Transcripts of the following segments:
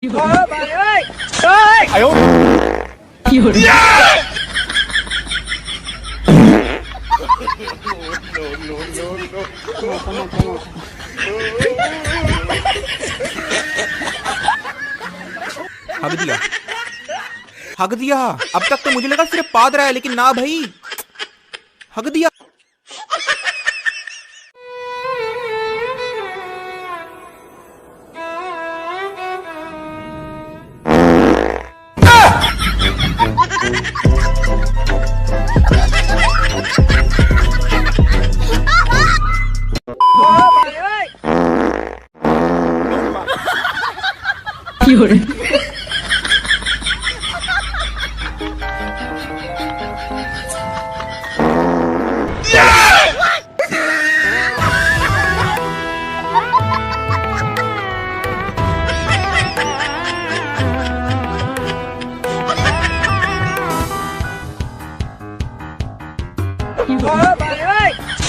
भाई ओए ओए आयो हग दिया हग दिया। अब तक तो मुझे लगा सिर्फ पाद रहा है, लेकिन ना भाई, हग दिया। भाई ओए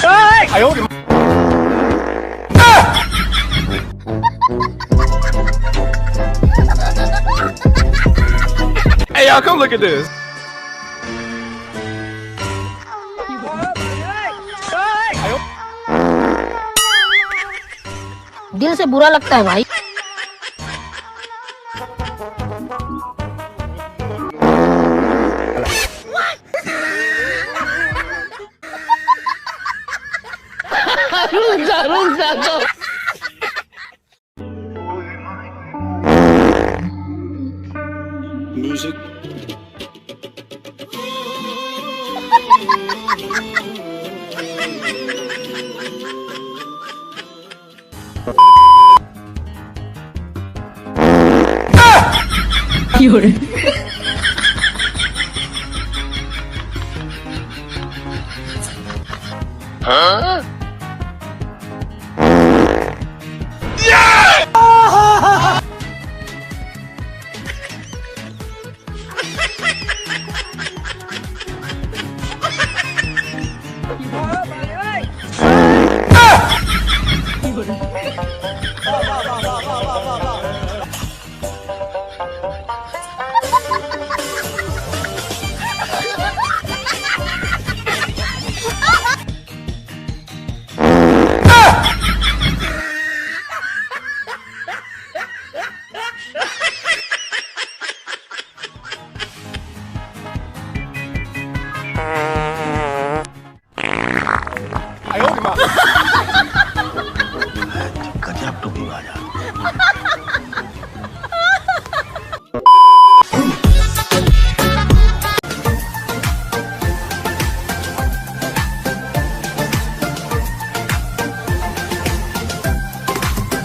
ओए आयो Hey y'all, come look at this. दिल से बुरा लगता है भाई। रुक जा तो। Music. हाँ?